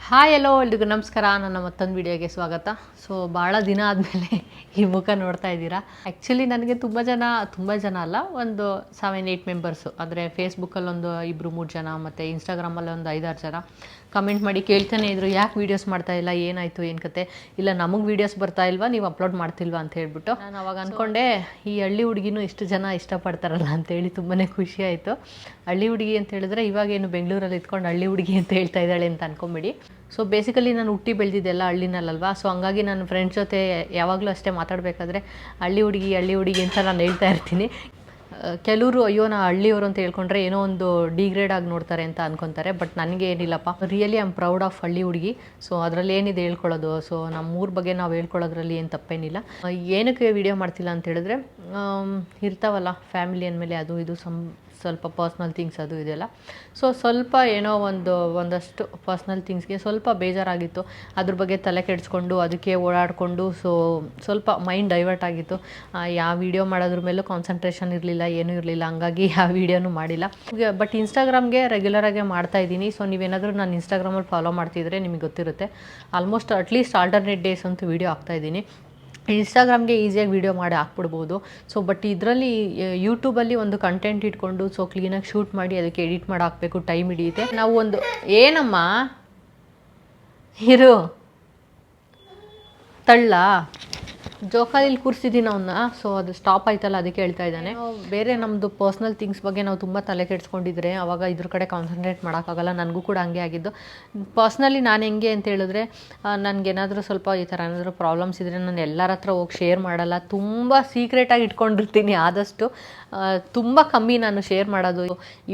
Hi ಎಲ್ಲೋ ಎಲ್ರಿಗೂ ನಮಸ್ಕಾರ. ನನ್ನ ಮತ್ತೊಂದು ವಿಡಿಯೋಗೆ ಸ್ವಾಗತ. ಸೊ ಭಾಳ ದಿನ ಆದಮೇಲೆ ಈ ಮುಖ ನೋಡ್ತಾ ಇದ್ದೀರಾ. ಆ್ಯಕ್ಚುಲಿ ನನಗೆ ತುಂಬ ಜನ ಅಲ್ಲ, ಒಂದು 7-8 ಮೆಂಬರ್ಸು, ಅಂದರೆ ಫೇಸ್ಬುಕ್ಕಲ್ಲಿ ಒಂದು 2-3 ಜನ ಮತ್ತು ಇನ್ಸ್ಟಾಗ್ರಾಮಲ್ಲಿ ಒಂದು 5-6 ಜನ ಕಮೆಂಟ್ ಮಾಡಿ ಕೇಳ್ತಾನೆ ಇದ್ರು, ಯಾಕೆ ವೀಡಿಯೋಸ್ ಮಾಡ್ತಾ ಇಲ್ಲ, ಏನಾಯಿತು, ಏನು ಕತೆ, ಇಲ್ಲ ನಮಗೆ ವೀಡಿಯೋಸ್ ಬರ್ತಾ ಇಲ್ವಾ, ನೀವು ಅಪ್ಲೋಡ್ ಮಾಡ್ತಿಲ್ವಾ ಅಂತ ಹೇಳ್ಬಿಟ್ಟು. ನಾನು ಅವಾಗ ಅಂದ್ಕೊಂಡೆ, ಈ ಹಳ್ಳಿ ಹುಡುಗಿನೂ ಇಷ್ಟು ಜನ ಇಷ್ಟಪಡ್ತಾರಲ್ಲ ಅಂತೇಳಿ ತುಂಬಾ ಖುಷಿ ಆಯಿತು. ಹಳ್ಳಿ ಹುಡುಗಿ ಅಂತ ಹೇಳಿದ್ರೆ ಇವಾಗೇನು ಬೆಂಗಳೂರಲ್ಲಿ ಇದ್ಕೊಂಡು ಹಳ್ಳಿ ಹುಡುಗಿ ಅಂತ ಹೇಳ್ತಾ ಇದ್ದಾಳೆ ಅಂತ ಅನ್ಕೊಂಬಿಡಿ. ಸೊ ಬೇಸಿಕಲಿ ನಾನು ಹುಟ್ಟಿ ಬೆಳೆದಿದ್ದೆಲ್ಲ ಹಳ್ಳಿನಲ್ಲಲ್ವಾ. ಸೊ ಹಂಗಾಗಿ ನನ್ನ ಫ್ರೆಂಡ್ಸ್ ಜೊತೆ ಯಾವಾಗಲೂ ಅಷ್ಟೇ ಮಾತಾಡಬೇಕಾದ್ರೆ ಹಳ್ಳಿ ಹುಡುಗಿ ಅಂತ ನಾನು ಹೇಳ್ತಾ ಇರ್ತೀನಿ. ಕೆಲವರು ಅಯ್ಯೋ ನಾ ಹಳ್ಳಿಯವರು ಅಂತ ಹೇಳ್ಕೊಂಡ್ರೆ ಏನೋ ಒಂದು ಡಿಗ್ರೇಡ್ ಆಗಿ ನೋಡ್ತಾರೆ ಅಂತ ಅನ್ಕೊತಾರೆ. ಬಟ್ ನನಗೆ ಏನಿಲ್ಲಪ್ಪ, really I am proud of ಹಳ್ಳಿ ಹುಡುಗಿ. ಸೊ ಅದರಲ್ಲಿ ಏನಿದೆ ಹೇಳ್ಕೊಳ್ಳೋದು. ಸೊ ನಮ್ಮೂರ ಬಗ್ಗೆ ನಾವು ಹೇಳ್ಕೊಳ್ಳೋದ್ರಲ್ಲಿ ಏನು ತಪ್ಪೇನಿಲ್ಲ. ಏನಕ್ಕೆ ವಿಡಿಯೋ ಮಾಡ್ತಿಲ್ಲ ಅಂತ ಹೇಳಿದ್ರೆ, ಇರ್ತಾವಲ್ಲ ಫ್ಯಾಮಿಲಿ ಅಂದಮೇಲೆ ಅದು ಇದು ಸ್ವಲ್ಪ ಪರ್ಸ್ನಲ್ ಥಿಂಗ್ಸ್ ಅದು ಇದೆಲ್ಲ. ಸೊ ಸ್ವಲ್ಪ ಏನೋ ಒಂದಷ್ಟು ಪರ್ಸ್ನಲ್ ಥಿಂಗ್ಸ್ಗೆ ಸ್ವಲ್ಪ ಬೇಜಾರಾಗಿತ್ತು. ಅದ್ರ ಬಗ್ಗೆ ತಲೆ ಕೆಡಿಸ್ಕೊಂಡು ಅದಕ್ಕೆ ಓಡಾಡಿಕೊಂಡು ಸ್ವಲ್ಪ ಮೈಂಡ್ ಡೈವರ್ಟ್ ಆಗಿತ್ತು. ಯಾವ ವಿಡಿಯೋ ಮಾಡೋದ್ರ ಮೇಲೂ ಕಾನ್ಸಂಟ್ರೇಷನ್ ಇರಲಿಲ್ಲ, ಏನೂ ಇರಲಿಲ್ಲ. ಹಂಗಾಗಿ ಆ ವಿಡಿಯೋನೂ ಮಾಡಿಲ್ಲ. ಬಟ್ ಇನ್ಸ್ಟಾಗ್ರಾಮ್ಗೆ ರೆಗ್ಯುಲರಾಗೆ ಮಾಡ್ತಾಯಿದ್ದೀನಿ. ಸೊ ನೀವೇನಾದರೂ ನಾನು ಇನ್ಸ್ಟಾಗ್ರಾಮಲ್ಲಿ ಫಾಲೋ ಮಾಡ್ತಿದ್ರೆ ನಿಮಗೆ ಗೊತ್ತಿರುತ್ತೆ. ಆಲ್ಮೋಸ್ಟ್ ಅಟ್ಲೀಸ್ಟ್ ಆಲ್ಟರ್ನೇಟ್ ಡೇಸ್ ಅಂತೂ ವಿಡಿಯೋ ಹಾಕ್ತಾಯಿದ್ದೀನಿ. ಇನ್ಸ್ಟಾಗ್ರಾಮ್ಗೆ ಈಸಿಯಾಗಿ ವೀಡಿಯೋ ಮಾಡಿ ಹಾಕ್ಬಿಡ್ಬೋದು. ಸೊ ಬಟ್ ಇದರಲ್ಲಿ ಯೂಟ್ಯೂಬಲ್ಲಿ ಒಂದು ಕಂಟೆಂಟ್ ಇಟ್ಕೊಂಡು ಸೊ ಕ್ಲೀನಾಗಿ ಶೂಟ್ ಮಾಡಿ ಅದಕ್ಕೆ ಎಡಿಟ್ ಮಾಡಿ ಹಾಕಬೇಕು, ಟೈಮ್ ಹಿಡಿಯುತ್ತೆ. ನಾವು ಒಂದು ಏನಮ್ಮ ಇರು ತಳ್ಳ ಜೋಕಾಲಿಲಿ ಕೂರಿಸಿದ್ದೀನಿ ಅವನ್ನ. ಸೊ ಅದು ಸ್ಟಾಪ್ ಆಯ್ತಲ್ಲ, ಅದಕ್ಕೆ ಹೇಳ್ತಾ ಇದ್ದಾನೆ. ಬೇರೆ ನಮ್ಮದು ಪರ್ಸ್ನಲ್ ಥಿಂಗ್ಸ್ ಬಗ್ಗೆ ನಾವು ತುಂಬ ತಲೆ ಕೆಡಿಸ್ಕೊಂಡಿದ್ರೆ ಆವಾಗ ಇದ್ರ ಕಡೆ ಕಾನ್ಸಂಟ್ರೇಟ್ ಮಾಡೋಕ್ಕಾಗಲ್ಲ. ನನಗೂ ಕೂಡ ಹಂಗೆ ಆಗಿದ್ದು. ಪರ್ಸ್ನಲಿ ನಾನು ಹೆಂಗೆ ಅಂತ ಹೇಳಿದ್ರೆ, ನನಗೇನಾದರೂ ಸ್ವಲ್ಪ ಈ ಥರ ಏನಾದರೂ ಪ್ರಾಬ್ಲಮ್ಸ್ ಇದ್ದರೆ ನಾನು ಎಲ್ಲರ ಹತ್ರ ಹೋಗಿ ಶೇರ್ ಮಾಡಲ್ಲ. ತುಂಬ ಸೀಕ್ರೆಟಾಗಿ ಇಟ್ಕೊಂಡಿರ್ತೀನಿ. ಆದಷ್ಟು ತುಂಬ ಕಮ್ಮಿ ನಾನು ಶೇರ್ ಮಾಡೋದು.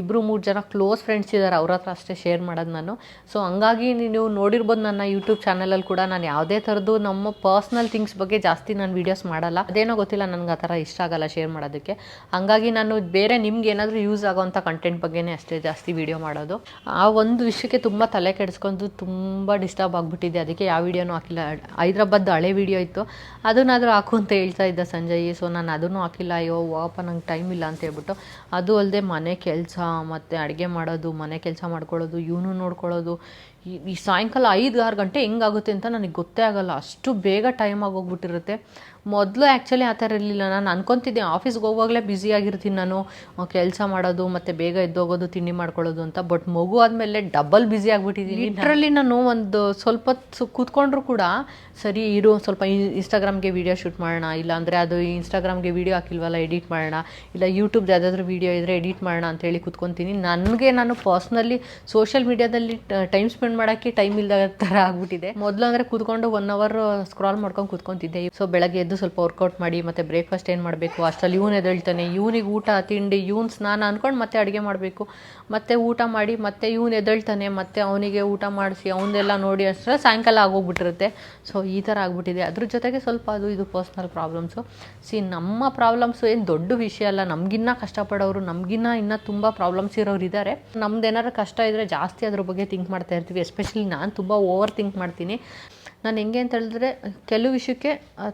2-3 ಜನ ಕ್ಲೋಸ್ ಫ್ರೆಂಡ್ಸ್ ಇದ್ದಾರೆ, ಅವ್ರ ಹತ್ರ ಅಷ್ಟೇ ಶೇರ್ ಮಾಡೋದು ನಾನು. ಸೊ ಹಂಗಾಗಿ ನೀವು ನೋಡಿರ್ಬೋದು ನನ್ನ ಯೂಟ್ಯೂಬ್ ಚಾನಲಲ್ಲಿ ಕೂಡ ನಾನು ಯಾವುದೇ ಥರದ್ದು ನಮ್ಮ ಪರ್ಸ್ನಲ್ ಥಿಂಗ್ಸ್ ಬಗ್ಗೆ ಜಾಸ್ತಿ ನಾನು ವೀಡಿಯೋಸ್ ಮಾಡಲ್ಲ. ಅದೇನೋ ಗೊತ್ತಿಲ್ಲ, ನನಗೆ ಆ ಥರ ಇಷ್ಟ ಆಗಲ್ಲ ಶೇರ್ ಮಾಡೋದಕ್ಕೆ. ಹಂಗಾಗಿ ನಾನು ಬೇರೆ ನಿಮ್ಗೆ ಏನಾದರೂ ಯೂಸ್ ಆಗೋವಂಥ ಕಂಟೆಂಟ್ ಬಗ್ಗೆನೇ ಅಷ್ಟೇ ಜಾಸ್ತಿ ವೀಡಿಯೋ ಮಾಡೋದು. ಆ ಒಂದು ವಿಷಯಕ್ಕೆ ತುಂಬ ತಲೆ ಕೆಡಿಸ್ಕೊಂಡು ತುಂಬ ಡಿಸ್ಟರ್ಬ್ ಆಗಿಬಿಟ್ಟಿದೆ. ಅದಕ್ಕೆ ಯಾವ ವೀಡಿಯೋನೂ ಹಾಕಿಲ್ಲ. ಹೈದ್ರಾಬಾದ್ ಹಳೆ ವೀಡಿಯೋ ಇತ್ತು, ಅದನ್ನಾದರೂ ಹಾಕು ಅಂತ ಹೇಳ್ತಾ ಇದ್ದ ಸಂಜಯ್. ಸೊ ನಾನು ಅದನ್ನು ಹಾಕಿಲ್ಲ. ಅಯ್ಯೋ ವಾಪ ನಂಗೆ ಟೈಮ್ ಇಲ್ಲ ಅಂತ ಹೇಳ್ಬಿಟ್ಟು. ಅದು ಅಲ್ಲದೆ ಮನೆ ಕೆಲಸ ಮತ್ತು ಅಡುಗೆ ಮಾಡೋದು, ಮನೆ ಕೆಲಸ ಮಾಡ್ಕೊಳ್ಳೋದು, ಇವನು ನೋಡ್ಕೊಳ್ಳೋದು, ಈ ಸಾಯಂಕಾಲ 5-6 ಗಂಟೆ ಹೆಂಗಾಗುತ್ತೆ ಅಂತ ನನಗೆ ಗೊತ್ತೇ ಆಗೋಲ್ಲ. ಅಷ್ಟು ಬೇಗ ಟೈಮ್ ಆಗೋಗ್ಬಿಟ್ಟಿರುತ್ತೆ. ಮೊದಲು ಆ್ಯಕ್ಚುಲಿ ಆ ಥರ ಇರಲಿಲ್ಲ. ನಾನು ಅನ್ಕೊತಿದ್ದೆ ಆಫೀಸ್ಗೆ ಹೋಗುವಾಗಲೇ ಬ್ಯುಸಿಯಾಗಿರ್ತೀನಿ ನಾನು, ಕೆಲಸ ಮಾಡೋದು ಮತ್ತು ಬೇಗ ಎದ್ದೋಗೋದು, ತಿಂಡಿ ಮಾಡ್ಕೊಳ್ಳೋದು ಅಂತ. ಬಟ್ ಮಗು ಆದಮೇಲೆ ಡಬಲ್ ಬ್ಯುಸಿ ಆಗಿಬಿಟ್ಟಿದ್ದೀನಿ. ಇದರಲ್ಲಿ ನಾನು ಒಂದು ಸ್ವಲ್ಪ ಕೂತ್ಕೊಂಡ್ರು ಕೂಡ ಸರಿ ಇರು, ಸ್ವಲ್ಪ ಇನ್ಸ್ಟಾಗ್ರಾಮ್ಗೆ ವೀಡಿಯೋ ಶೂಟ್ ಮಾಡೋಣ, ಇಲ್ಲಾಂದರೆ ಅದು ಇನ್ಸ್ಟಾಗ್ರಾಮ್ಗೆ ವೀಡಿಯೋ ಹಾಕಿಲ್ವಲ್ಲ ಎಡಿಟ್ ಮಾಡೋಣ, ಇಲ್ಲ ಯೂಟ್ಯೂಬ್ದು ಯಾವುದಾದ್ರೂ ವೀಡಿಯೋ ಇದ್ದರೆ ಎಡಿಟ್ ಮಾಡೋಣ ಅಂತೇಳಿ ಕೂತ್ಕೊತೀನಿ. ನಾನು ಪರ್ಸ್ನಲಿ ಸೋಷಿಯಲ್ ಮೀಡಿಯಾದಲ್ಲಿ ಟೈಮ್ ಸ್ಪೆಂಡ್ ಮಾಡೋಕ್ಕೆ ಟೈಮ್ ಇಲ್ಲದ ಥರ ಆಗ್ಬಿಟ್ಟಿದೆ. ಮೊದಲು ಅಂದರೆ ಕೂತ್ಕೊಂಡು 1 ಅವರ್ ಸ್ಕ್ರಾಲ್ ಮಾಡ್ಕೊಂಡು ಕೂತ್ಕೊತಿದ್ದೆ. ಸೊ ಬೆಳಗ್ಗೆ ಎದ್ದು ಸ್ವಲ್ಪ ವರ್ಕೌಟ್ ಮಾಡಿ ಮತ್ತು ಬ್ರೇಕ್ಫಾಸ್ಟ್ ಏನು ಮಾಡಬೇಕು ಅಷ್ಟರಲ್ಲಿ ಇವನು ಎದ್ದೇಳ್ತಾನೆ. ಇವನಿಗೆ ಊಟ ತಿಂಡಿ, ಇವನು ಸ್ನಾನ ಅಂದ್ಕೊಂಡು ಮತ್ತೆ ಅಡುಗೆ ಮಾಡಬೇಕು, ಮತ್ತು ಊಟ ಮಾಡಿ ಮತ್ತೆ ಇವನು ಎದ್ದೇಳ್ತಾನೆ, ಮತ್ತು ಅವನಿಗೆ ಊಟ ಮಾಡಿಸಿ ಅವನ್ನೆಲ್ಲ ನೋಡಿ ಅಷ್ಟರಲ್ಲಿ ಸಾಯಂಕಾಲ ಆಗೋಗ್ಬಿಟ್ಟಿರುತ್ತೆ. ಸೊ ಈ ಥರ ಆಗ್ಬಿಟ್ಟಿದೆ. ಅದ್ರ ಜೊತೆಗೆ ಸ್ವಲ್ಪ ಅದು ಇದು ಪರ್ಸ್ನಲ್ ಪ್ರಾಬ್ಲಮ್ಸು. ನಮ್ಮ ಪ್ರಾಬ್ಲಮ್ಸು ಏನು ದೊಡ್ಡ ವಿಷಯ ಅಲ್ಲ. ನಮಗಿನ್ನ ಕಷ್ಟಪಡೋರು, ಇನ್ನೂ ತುಂಬ ಪ್ರಾಬ್ಲಮ್ಸ್ ಇರೋರು ಇದ್ದಾರೆ. ನಮ್ದು ಏನಾದ್ರು ಕಷ್ಟ ಇದ್ದರೆ ಜಾಸ್ತಿ ಅದ್ರ ಬಗ್ಗೆ ಥಿಂಕ್ ಮಾಡ್ತಾ ಇರ್ತೀವಿ. ಎಸ್ಪೆಷಲಿ ನಾನು ತುಂಬ ಓವರ್ ಥಿಂಕ್ ಮಾಡ್ತೀನಿ. ನಾನು ಹೆಂಗೆ ಅಂತ ಹೇಳಿದ್ರೆ, ಕೆಲವು ವಿಷಯಕ್ಕೆ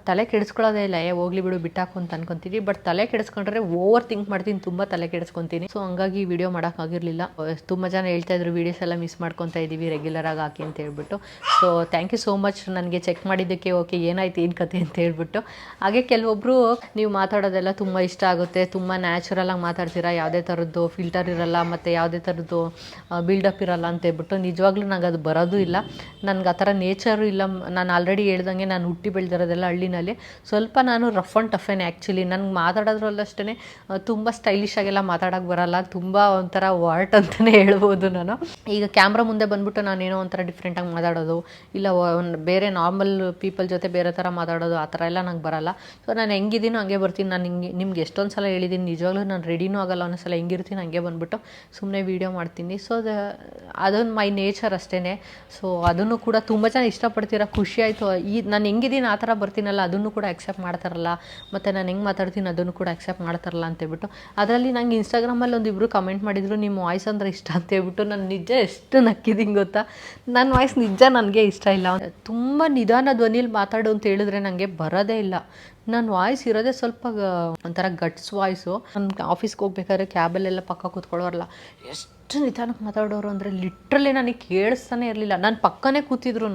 ತಲೆ ಕೆಡಿಸ್ಕೊಳ್ಳೋದೇ ಇಲ್ಲ, ಹೋಗ್ಲಿ ಬಿಡು ಬಿಟ್ಟಾಕು ಅಂತ ಅನ್ಕೊತೀನಿ. ಬಟ್ ತಲೆ ಕೆಡಿಸ್ಕೊಂಡ್ರೆ ಓವರ್ ಥಿಂಕ್ ಮಾಡ್ತೀನಿ, ತುಂಬ ತಲೆ ಕೆಡಿಸ್ಕೊತೀನಿ. ಸೊ ಹಂಗಾಗಿ ವಿಡಿಯೋ ಮಾಡೋಕ್ಕಾಗಿರಲಿಲ್ಲ. ತುಂಬ ಜನ ಹೇಳ್ತಾಯಿದ್ರು ವೀಡಿಯೋಸ್ ಎಲ್ಲ ಮಿಸ್ ಮಾಡ್ಕೊತಾ ಇದ್ದೀವಿ, ರೆಗ್ಯುಲರಾಗಿ ಹಾಕಿ ಅಂತ ಹೇಳ್ಬಿಟ್ಟು. So thank you so much ನನಗೆ ಚೆಕ್ ಮಾಡಿದ್ದಕ್ಕೆ. ಓಕೆ ಏನಾಯ್ತು ಏನು ಕತೆ ಅಂತ ಹೇಳ್ಬಿಟ್ಟು. ಹಾಗೆ ಕೆಲವೊಬ್ಬರು ನೀವು ಮಾತಾಡೋದೆಲ್ಲ ತುಂಬ ಇಷ್ಟ ಆಗುತ್ತೆ, ತುಂಬ ನ್ಯಾಚುರಲಾಗಿ ಮಾತಾಡ್ತೀರಾ, ಯಾವುದೇ ಥರದ್ದು ಫಿಲ್ಟರ್ ಇರಲ್ಲ ಮತ್ತು ಯಾವುದೇ ಥರದ್ದು ಬಿಲ್ಡಪ್ ಇರಲ್ಲ ಅಂತ ಹೇಳ್ಬಿಟ್ಟು. ನಿಜವಾಗ್ಲೂ ನಂಗೆ ಅದು ಬರೋದು ಇಲ್ಲ. ನನಗೆ ಆ ಥರ ನೇಚರು ಇಲ್ಲ. ನಾನು ಆಲ್ರೆಡಿ ಹೇಳ್ದಂಗೆ ನಾನು ಹುಟ್ಟಿ ಬೆಳೆದಿರೋದೆಲ್ಲ ಹಳ್ಳಿನಲ್ಲಿ. ಸ್ವಲ್ಪ ನಾನು ರಫ್ ಆ್ಯಂಡ್ ಟಫೇನೆ ಆ್ಯಕ್ಚುಲಿ. ನನಗೆ ಮಾತಾಡೋದ್ರಲ್ಲಷ್ಟೇ ತುಂಬ ಸ್ಟೈಲಿಶ್ ಆಗೆಲ್ಲ ಮಾತಾಡೋಕ್ಕೆ ಬರೋಲ್ಲ. ತುಂಬ ಒಂಥರ ವಾರ್ಟ್ ಅಂತಲೇ ಹೇಳ್ಬೋದು ನಾನು. ಈಗ ಕ್ಯಾಮ್ರಾ ಮುಂದೆ ಬಂದ್ಬಿಟ್ಟು ನಾನೇನೋ ಒಂಥರ ಡಿಫ್ರೆಂಟಾಗಿ ಮಾತಾಡೋದು, ಇಲ್ಲ ಬೇರೆ ನಾರ್ಮಲ್ ಪೀಪಲ್ ಜೊತೆ ಬೇರೆ ಥರ ಮಾತಾಡೋದು, ಆ ಥರ ಎಲ್ಲ ನಂಗೆ ಬರೋಲ್ಲ. ಸೊ ನಾನು ಹೆಂಗಿದ್ದೀನೋ ಹಂಗೆ ಬರ್ತೀನಿ. ನಾನು ನಿಮ್ಗೆ ಎಷ್ಟೊಂದು ಸಲ ಹೇಳಿದ್ದೀನಿ, ನಿಜವಾಗ್ಲೂ ನಾನು ರೆಡಿನೂ ಆಗಲ್ಲ. ಒಂದೊಂದು ಸಲ ಹೆಂಗಿರ್ತೀನಿ ಹಂಗೆ ಬಂದುಬಿಟ್ಟು ಸುಮ್ಮನೆ ವೀಡಿಯೋ ಮಾಡ್ತೀನಿ. ಸೊ ಅದೊಂದು ಮೈ ನೇಚರ್ ಅಷ್ಟೇ. ಸೊ ಅದನ್ನು ಕೂಡ ತುಂಬ ಜನ ಇಷ್ಟಪಡ್ತೀರ, ಖುಷಿ ಆಯಿತು. ನಾನು ಹೆಂಗಿದ್ದೀನಿ ಆ ಥರ ಬರ್ತೀನಲ್ಲ, ಅದನ್ನು ಕೂಡ ಅಕ್ಸೆಪ್ಟ್ ಮಾಡ್ತಾರಲ್ಲ, ಮತ್ತು ನಾನು ಹೆಂಗೆ ಮಾತಾಡ್ತೀನಿ ಅದನ್ನು ಕೂಡ ಅಕ್ಸೆಪ್ಟ್ ಮಾಡ್ತಾರಲ್ಲ ಅಂತೇಳ್ಬಿಟ್ಟು. ಅದರಲ್ಲಿ ನಂಗೆ ಇನ್ಸ್ಟಾಗ್ರಾಮಲ್ಲಿ 1-2 ಕಮೆಂಟ್ ಮಾಡಿದರು, ನಿಮ್ಮ ವಾಯ್ಸ್ ಅಂದರೆ ಇಷ್ಟ ಅಂತೇಳ್ಬಿಟ್ಟು. ನಾನು ನಿಜ ಎಷ್ಟು ನಕ್ಕಿದ್ದೀನಿ ಗೊತ್ತಾ. ನನ್ನ ವಾಯ್ಸ್ ನಿಜ ನನಗೆ ಇಷ್ಟ ಇಲ್ಲ. ತುಂಬ ನಿಧಾನ ಧ್ವನಿಯಲ್ಲಿ ಮಾತಾಡು ಅಂತ ಹೇಳಿದ್ರೆ ನನಗೆ ಬರೋದೇ ಇಲ್ಲ. ನನ್ನ ವಾಯ್ಸ್ ಇರೋದೇ ಸ್ವಲ್ಪ ಒಂಥರ ಗಟ್ಸ್ ವಾಯ್ಸು. ನಾನು ಆಫೀಸ್ಗೆ ಹೋಗ್ಬೇಕಾದ್ರೆ ಕ್ಯಾಬಲ್ಲೆಲ್ಲ ಪಕ್ಕ ಕೂತ್ಕೊಳ್ಳೋರಲ್ಲ, ಎಷ್ಟು ಎಷ್ಟು ನಿಧಾನಕ್ಕೆ ಮಾತಾಡೋರು ಅಂದರೆ ಲಿಟ್ರಲಿ ನನಗೆ ಕೇಳಿಸ್ತಾನೆ ಇರಲಿಲ್ಲ. ನಾನು ಪಕ್ಕನೇ ಕೂತಿದ್ರು.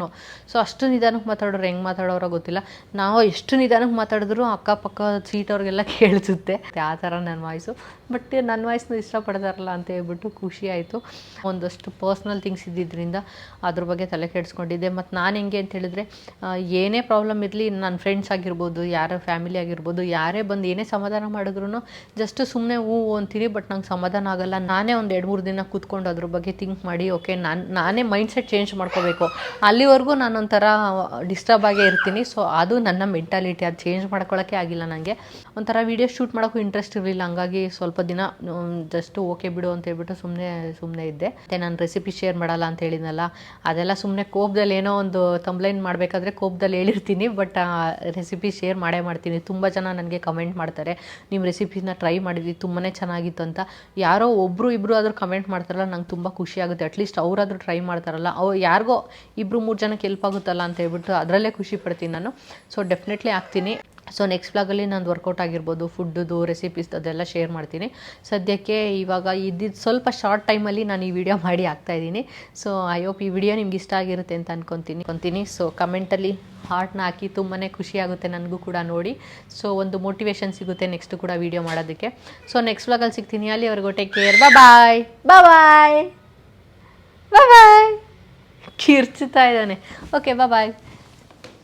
ಸೊ ಅಷ್ಟು ನಿಧಾನಕ್ಕೆ ಮಾತಾಡೋರು, ಹೆಂಗೆ ಮಾತಾಡೋರೋ ಗೊತ್ತಿಲ್ಲ. ನಾವು ಎಷ್ಟು ನಿಧಾನಕ್ಕೆ ಮಾತಾಡಿದ್ರು ಅಕ್ಕಪಕ್ಕ ಸೀಟವ್ರಿಗೆಲ್ಲ ಕೇಳಿಸುತ್ತೆ. ಆ ಥರ ನನ್ನ ವಾಯ್ಸು. ಬಟ್ ನನ್ನ ವಾಯ್ಸ್ನ ಇಷ್ಟಪಡ್ತಾರಲ್ಲ ಅಂತ ಹೇಳ್ಬಿಟ್ಟು ಖುಷಿ ಆಯಿತು. ಒಂದಷ್ಟು ಪರ್ಸ್ನಲ್ ಥಿಂಗ್ಸ್ ಇದ್ದಿದ್ದರಿಂದ ಅದ್ರ ಬಗ್ಗೆ ತಲೆ ಕೆಡಿಸ್ಕೊಂಡಿದ್ದೆ. ಮತ್ತು ನಾನು ಹೆಂಗೆ ಅಂತ ಹೇಳಿದ್ರೆ, ಏನೇ ಪ್ರಾಬ್ಲಮ್ ಇರಲಿ, ನನ್ನ ಫ್ರೆಂಡ್ಸ್ ಆಗಿರ್ಬೋದು, ಯಾರ ಫ್ಯಾಮಿಲಿ ಆಗಿರ್ಬೋದು, ಯಾರೇ ಬಂದು ಏನೇ ಸಮಾಧಾನ ಮಾಡಿದ್ರು ಜಸ್ಟ್ ಸುಮ್ಮನೆ ಹೂ ಅಂತೀನಿ. ಬಟ್ ನಂಗೆ ಸಮಾಧಾನ ಆಗೋಲ್ಲ. ನಾನೇ ಒಂದು 2-3 ದಿನ ಕೂತ್ಕೊಂಡು ಅದ್ರ ಬಗ್ಗೆ ಥಿಂಕ್ ಮಾಡಿ ಓಕೆ ನಾನೇ ಮೈಂಡ್ಸೆಟ್ ಚೇಂಜ್ ಮಾಡ್ಕೋಬೇಕು. ಅಲ್ಲಿವರೆಗೂ ನಾನೊಂಥರ ಡಿಸ್ಟರ್ಬ್ ಆಗೇ ಇರ್ತೀನಿ. ಸೊ ಅದು ನನ್ನ ಮೆಂಟಾಲಿಟಿ. ಅದು ಚೇಂಜ್ ಮಾಡ್ಕೊಳ್ಳೋಕ್ಕೆ ಆಗಿಲ್ಲ ನನಗೆ. ಒಂಥರ ವೀಡಿಯೋ ಶೂಟ್ ಮಾಡೋಕ್ಕೂ ಇಂಟ್ರೆಸ್ಟ್ ಇರಲಿಲ್ಲ. ಹಂಗಾಗಿ ಸ್ವಲ್ಪ ದಿನ ಜಸ್ಟ್ ಓಕೆ ಬಿಡು ಅಂತ ಹೇಳ್ಬಿಟ್ಟು ಸುಮ್ಮನೆ ಇದ್ದೆ. ಮತ್ತು ನಾನು ರೆಸಿಪಿ ಶೇರ್ ಮಾಡಲ್ಲ ಅಂತ ಹೇಳಿದ್ನಲ್ಲ, ಅದೆಲ್ಲ ಸುಮ್ಮನೆ ಕೋಪದಲ್ಲಿ ಏನೋ ಒಂದು ತಂಬ್ಲೈನ್ ಮಾಡಬೇಕಾದ್ರೆ ಕೋಪದಲ್ಲಿ ಹೇಳಿರ್ತೀನಿ. ಬಟ್ ರೆಸಿಪಿ ಶೇರ್ ಮಾಡ್ತೀನಿ. ತುಂಬ ಜನ ನನಗೆ ಕಮೆಂಟ್ ಮಾಡ್ತಾರೆ, ನಿಮ್ಮ ರೆಸಿಪಿನ ಟ್ರೈ ಮಾಡಿದ್ವಿ, ತುಂಬಾ ಚೆನ್ನಾಗಿತ್ತು ಅಂತ. ಯಾರೋ ಒಬ್ಬರು ಇಬ್ಬರು ಆದರೂ ಕಮೆಂಟ್ ಮಾಡ್ತಾರಲ್ಲ, ನಂಗೆ ತುಂಬ ಖುಷಿ ಆಗುತ್ತೆ. ಅಟ್ಲೀಸ್ಟ್ ಅವರಾದರೂ ಟ್ರೈ ಮಾಡ್ತಾರಲ್ಲ, ಯಾರಿಗೋ 2-3 ಜನಕ್ಕೆ ಹೆಲ್ಪ್ ಆಗುತ್ತಲ್ಲ ಅಂತ ಹೇಳ್ಬಿಟ್ಟು ಅದರಲ್ಲೇ ಖುಷಿ ಪಡ್ತೀನಿ ನಾನು. ಸೊ ಡೆಫಿನೆಟ್ಲಿ ಆಗ್ತೀನಿ. ಸೊ ನೆಕ್ಸ್ಟ್ ಬ್ಲಾಗಲ್ಲಿ ನಂದು ವರ್ಕೌಟ್ ಆಗಿರ್ಬೋದು, ಫುಡ್ದು ರೆಸಿಪೀಸ್ ಅದೆಲ್ಲ ಶೇರ್ ಮಾಡ್ತೀನಿ. ಸದ್ಯಕ್ಕೆ ಇವಾಗ ಇದ್ದಿದ್ದು ಸ್ವಲ್ಪ ಶಾರ್ಟ್ ಟೈಮಲ್ಲಿ ನಾನು ಈ ವಿಡಿಯೋ ಮಾಡಿ ಹಾಕ್ತಾಯಿದ್ದೀನಿ. ಸೊ ಐ ಹೋಪ್ ಈ ವಿಡಿಯೋ ನಿಮ್ಗೆ ಇಷ್ಟ ಆಗಿರುತ್ತೆ ಅಂತ ಅನ್ಕೊತೀನಿ. ಸೊ ಕಮೆಂಟಲ್ಲಿ ಹಾರ್ಟ್ನ ಹಾಕಿ, ತುಂಬಾ ಖುಷಿ ಆಗುತ್ತೆ ನನಗೂ ಕೂಡ ನೋಡಿ. ಸೊ ಒಂದು ಮೋಟಿವೇಶನ್ ಸಿಗುತ್ತೆ ನೆಕ್ಸ್ಟ್ ಕೂಡ ವಿಡಿಯೋ ಮಾಡೋದಕ್ಕೆ. ಸೊ ನೆಕ್ಸ್ಟ್ ಬ್ಲಾಗಲ್ಲಿ ಸಿಗ್ತೀನಿ. ಅಲ್ಲಿವರೆಗೂ ಟೇಕ್ ಕೇರ್. ಬಾಯ್. ಕಿರ್ಚುತ್ತಾ ಇದ್ದಾನೆ. ಓಕೆ ಬಾಯ್.